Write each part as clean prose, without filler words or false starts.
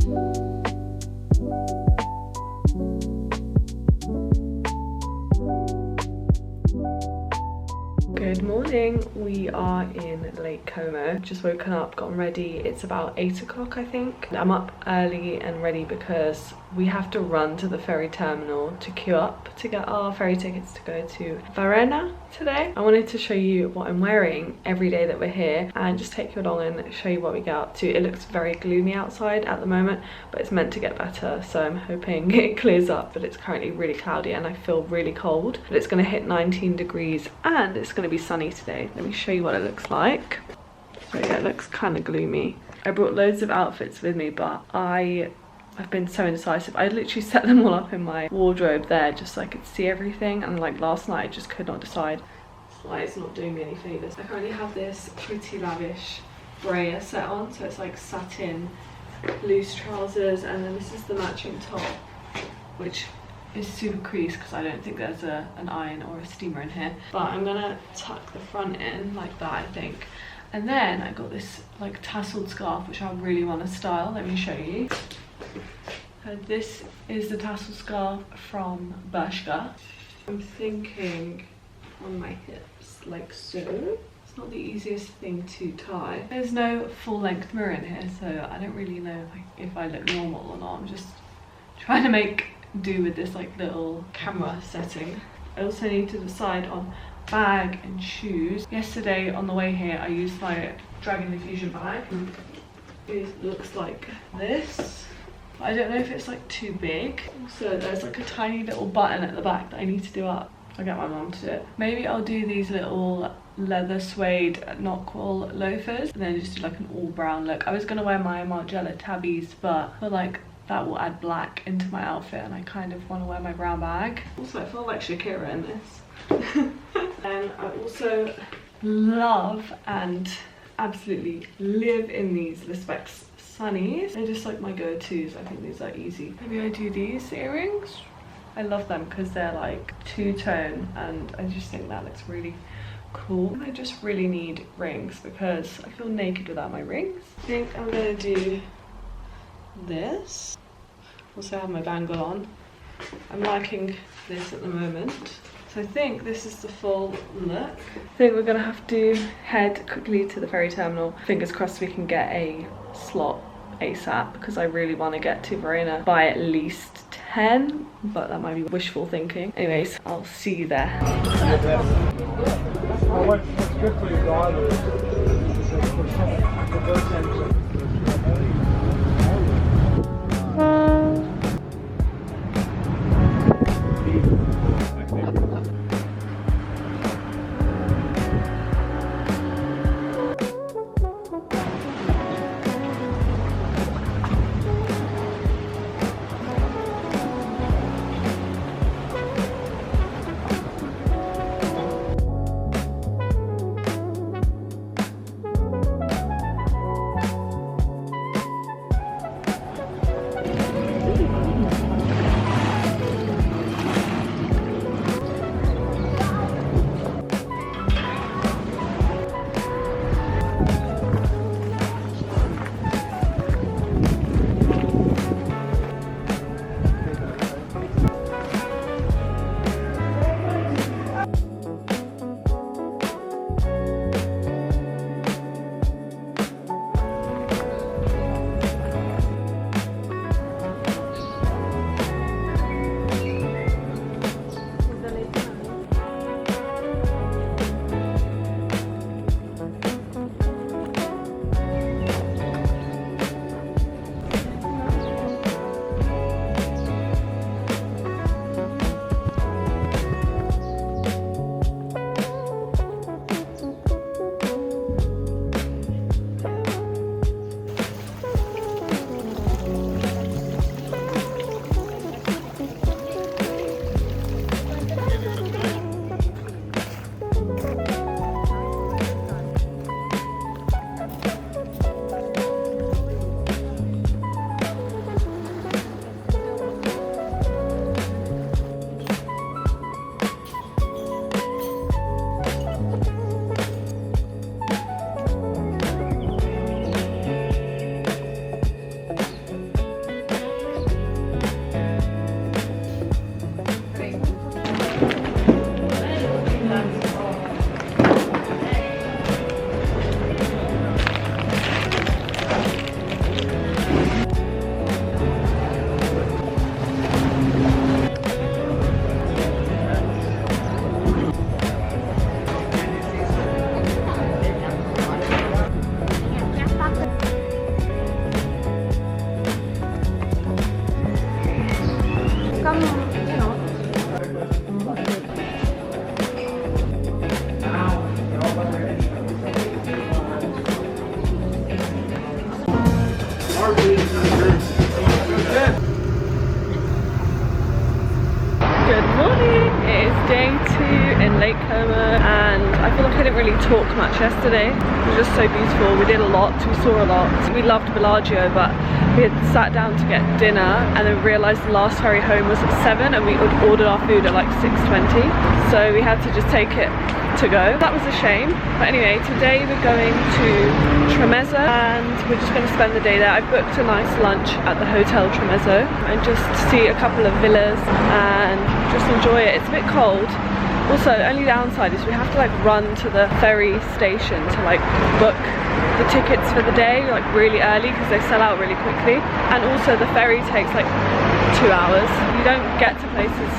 Good morning, we are in Lake Como. Just woken up, gotten ready. It's about 8 o'clock I think. I'm up early and ready because we have to run to the ferry terminal to queue up to get our ferry tickets to go to Varna today. I wanted to show you what I'm wearing every day that we're here and just take you along and show you what we get up to. It looks very gloomy outside at the moment, but it's meant to get better, so I'm hoping it clears up. But it's currently really cloudy and I feel really cold, but it's going to hit 19 degrees and it's going to be sunny today. Let me show you what it looks like. So yeah, it looks kind of gloomy. I brought loads of outfits with me, but I've been so indecisive. I literally set them all up in my wardrobe there just so I could see everything, and like last night I just could not decide. This light is not doing me any favours. I currently have this pretty lavish brayer set on, so it's like satin loose trousers, and then this is the matching top, which is super creased because I don't think there's an iron or a steamer in here, but I'm gonna tuck the front in like that I think. And then I got this like tasseled scarf which I really want to style. Let me show you. So this is the tassel scarf from Bershka. I'm thinking on my hips like so. It's not the easiest thing to tie. There's no full length mirror in here, so I don't really know if I look normal or not. I'm just trying to make do with this like little camera setting. I also need to decide on bag and shoes. Yesterday on the way here I used my Dragon Diffusion bag. It looks like this. I don't know if it's like too big. Also there's like a tiny little button at the back that I need to do up. I'll get my mom to do it. Maybe I'll do these little leather suede knockwool loafers and then just do like an all brown look. I was gonna wear my Margiela tabbies, but I feel like that will add black into my outfit and I kind of want to wear my brown bag. Also I feel like Shakira in this. And I also love and absolutely live in these Specs sunnies. They're just like my go-tos. I think these are easy. Maybe I do these earrings. I love them because they're like two-tone and I just think that looks really cool. I just really need rings because I feel naked without my rings. I think I'm gonna do this. Also have my bangle on. I'm liking this at the moment. So I think this is the full look. I think we're gonna have to head quickly to the ferry terminal. Fingers crossed we can get a slot ASAP because I really want to get to Varna by at least 10, but that might be wishful thinking. Anyways, I'll see you there. What's good for your daughter Good morning! It is day 2 in Lake Como and I feel like I didn't really talk much yesterday. It was just so beautiful. We did a lot, we saw a lot. We loved Bellagio, but we had sat down to get dinner and then realised the last ferry home was at 7 and we ordered our food at like 6:20. So we had to just take it to go. That was a shame. But anyway, today we're going to Tremezzo and we're just going to spend the day there. I booked a nice lunch at the Hotel Tremezzo and just see a couple of villas and just enjoy it. It's a bit cold. Also, the only downside is we have to like run to the ferry station to like book the tickets for the day like really early because they sell out really quickly, and also the ferry takes like 2 hours. You don't get to places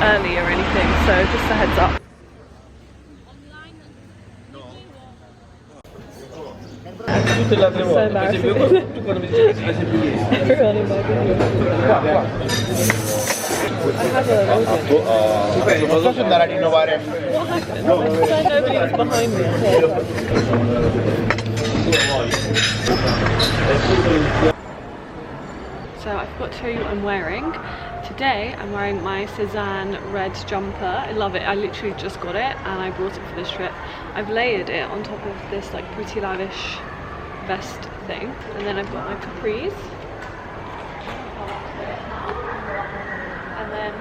early or anything, so just a heads up. Tutte le altre So volte, per esempio, tu quando mi dici che sei biglietto. Everyone in my video. I have a Non so se andare a rinnovare. What happened? Nobody's behind me. So I forgot to tell you what I'm wearing. Today I'm wearing my Cezanne red jumper. I love it. I literally just got it and I brought it for this trip. I've layered it on top of this like pretty lavish vest thing, and then I've got my capris, and then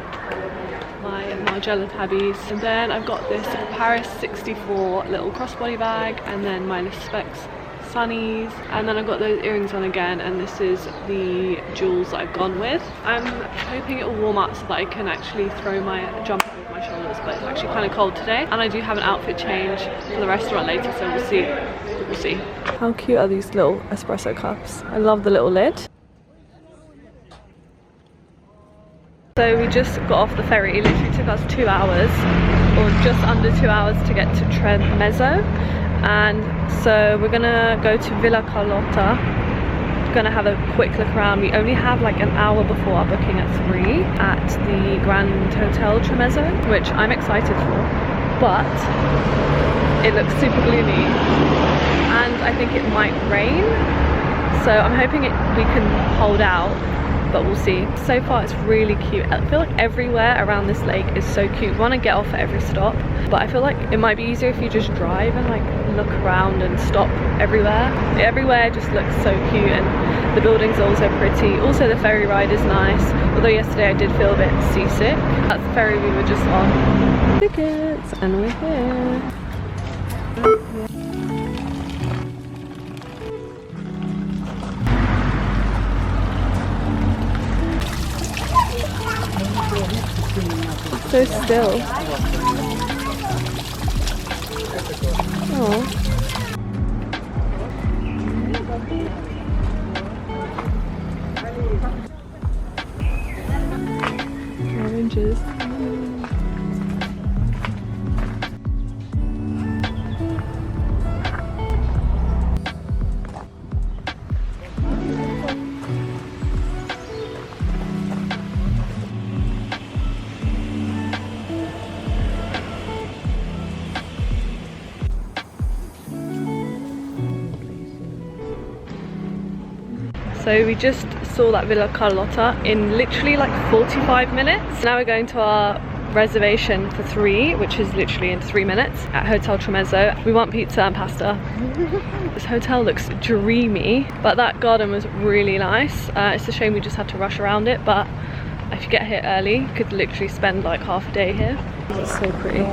my Margiela tabbies, and then I've got this Paris 64 little crossbody bag, and then my Specs sunnies, and then I've got those earrings on again, and this is the jewels that I've gone with. I'm hoping it will warm up so that I can actually throw my jumper over my shoulders, but it's actually kind of cold today, and I do have an outfit change for the restaurant later, so we'll see. We'll see. How cute are these little espresso cups? I love the little lid. So we just got off the ferry. It literally took us 2 hours, or just under 2 hours to get to Tremezzo. And so we're gonna go to Villa Carlotta. We're gonna have a quick look around. We only have like an hour before our booking at 3 at the Grand Hotel Tremezzo, which I'm excited for, but it looks super gloomy and I think it might rain, so I'm hoping we can hold out, but we'll see. So far it's really cute. I feel like everywhere around this lake is so cute. We want to get off at every stop, but I feel like it might be easier if you just drive and like look around and stop everywhere. Everywhere just looks so cute, and the buildings are also pretty. Also the ferry ride is nice, although yesterday I did feel a bit seasick. That's the ferry we were just on. Tickets, and we're here. So still. Oh. Oranges. So we just saw that Villa Carlotta in literally like 45 minutes. Now we're going to our reservation for 3, which is literally in 3 minutes at Hotel Tremezzo. We want pizza and pasta. This hotel looks dreamy, but that garden was really nice. It's a shame we just had to rush around it, but if you get here early, you could literally spend like half a day here. It's so pretty.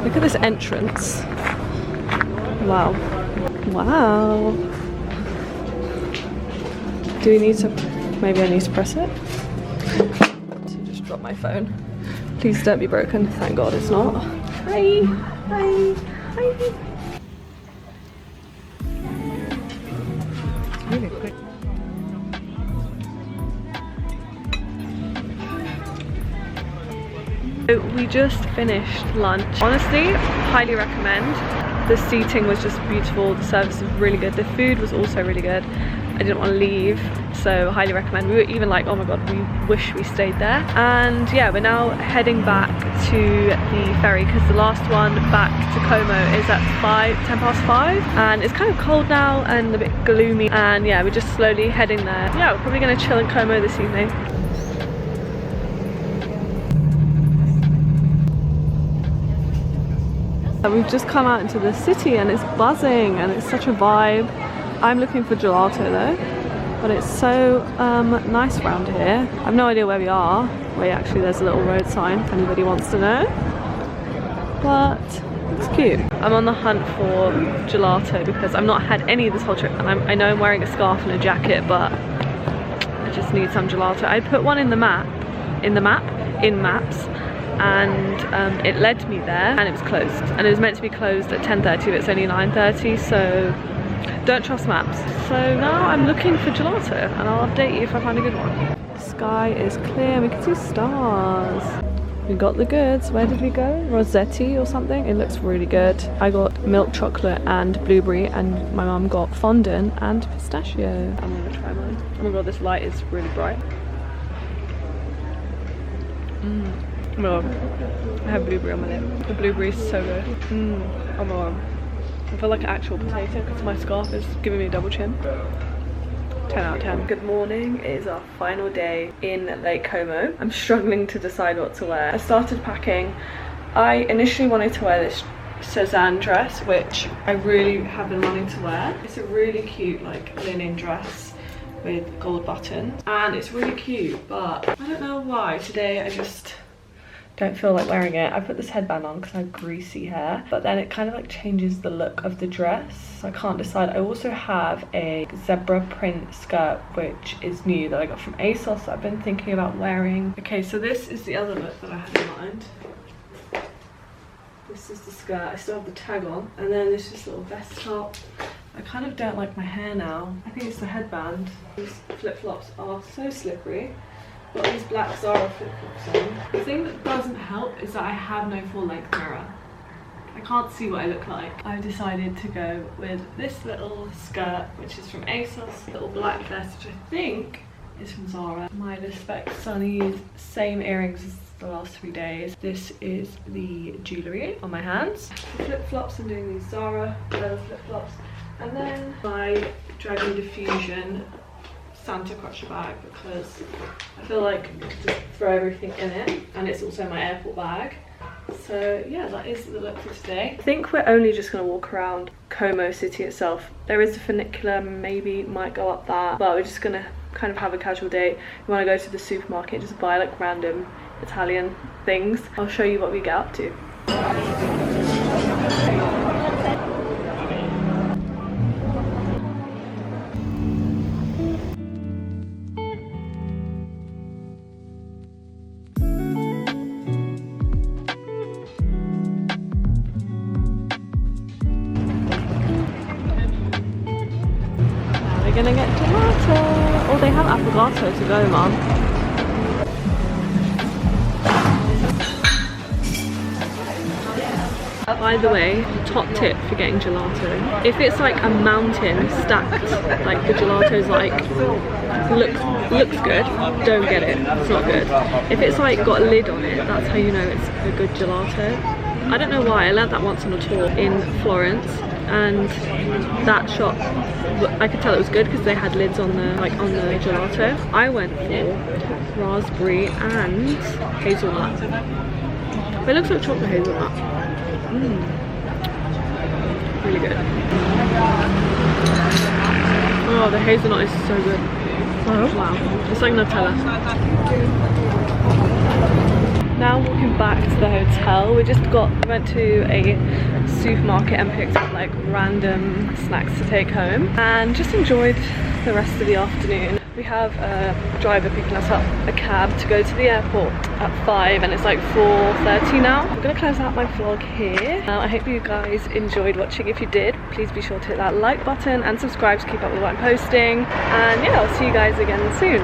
Look at this entrance. Wow. Wow. Do we need to, maybe I need to press it? So just drop my phone. Please don't be broken. Thank God it's not. Hi, hi, hi. It's really quick. So we just finished lunch. Honestly, highly recommend. The seating was just beautiful, the service was really good, the food was also really good. I didn't want to leave, so highly recommend. We were even like, oh my god, we wish we stayed there. And yeah, we're now heading back to the ferry because the last one back to Como is at 10 past 5, and it's kind of cold now and a bit gloomy, and yeah, we're just slowly heading there. Yeah, we're probably going to chill in Como this evening. We've just come out into the city and it's buzzing and it's such a vibe. I'm looking for gelato though, but it's so nice around here. I have no idea where we are. Wait, actually there's a little road sign if anybody wants to know. But it's cute. I'm on the hunt for gelato because I've not had any this whole trip, and I know I'm wearing a scarf and a jacket, but I just need some gelato. I put one in maps, and it led me there, and it was closed, and it was meant to be closed at 10:30, but it's only 9:30, so don't trust maps. So now I'm looking for gelato, and I'll update you if I find a good one. The sky is clear, we can see stars. We got the goods. Where did we go? Rossetti or something? It looks really good. I got milk chocolate and blueberry, and my mum got fondant and pistachio. I'm gonna try mine. Oh my god, this light is really bright. Oh, I have blueberry on my lip. The blueberry is so good. Oh my god. I feel like an actual potato because my scarf is giving me a double chin. 10 out of 10. Good morning. It is our final day in Lake Como. I'm struggling to decide what to wear. I started packing. I initially wanted to wear this Cezanne dress, which I really have been wanting to wear. It's a really cute like linen dress with gold buttons, and it's really cute, but I don't know why today I just don't feel like wearing it. I put this headband on because I have greasy hair, but then it kind of like changes the look of the dress, so I can't decide. I also have a zebra print skirt which is new that I got from ASOS that I've been thinking about wearing. Okay, so this is the other look that I had in mind. This is the skirt. I still have the tag on, and then this just little vest top. I kind of don't like my hair now. I think it's the headband. These flip-flops are so slippery. Got these black Zara flip-flops on. The thing that doesn't help is that I have no full-length mirror. I can't see what I look like. I've decided to go with this little skirt, which is from ASOS, little black vest, which I think is from Zara. My Respect Sunnies, same earrings as the last 3 days. This is the jewellery on my hands. The flip-flops, I'm doing these Zara leather flip-flops. And then my Dragon Diffusion Santa crotchet bag, because I feel like I could just throw everything in it, and it's also my airport bag. So yeah, that is the look for today. I think we're only just going to walk around Como city itself. There is a funicular, maybe might go up that, but we're just going to kind of have a casual day. We want to go to the supermarket, just buy like random Italian things. I'll show you what we get up to. We're gonna get gelato. Oh, they have affogato to go, Mum. By the way, top tip for getting gelato: if it's like a mountain stacked, like the gelato's like looks good, don't get it. It's not good. If it's like got a lid on it, that's how you know it's a good gelato. I don't know why. I learned that once on a tour in Florence, and that shop, I could tell it was good because they had lids on the gelato. I went for raspberry and hazelnut. But it looks like chocolate hazelnut. Really good. Oh, the hazelnut is so good. Oh wow, it's like Nutella. Now walking back to the hotel. We went to a supermarket and picked up like random snacks to take home, and just enjoyed the rest of the afternoon. We have a driver picking us up a cab to go to the airport at 5, and it's like 4:30 now. I'm gonna close out my vlog here. I hope you guys enjoyed watching. If you did, please be sure to hit that like button and subscribe to keep up with what I'm posting. And yeah, I'll see you guys again soon.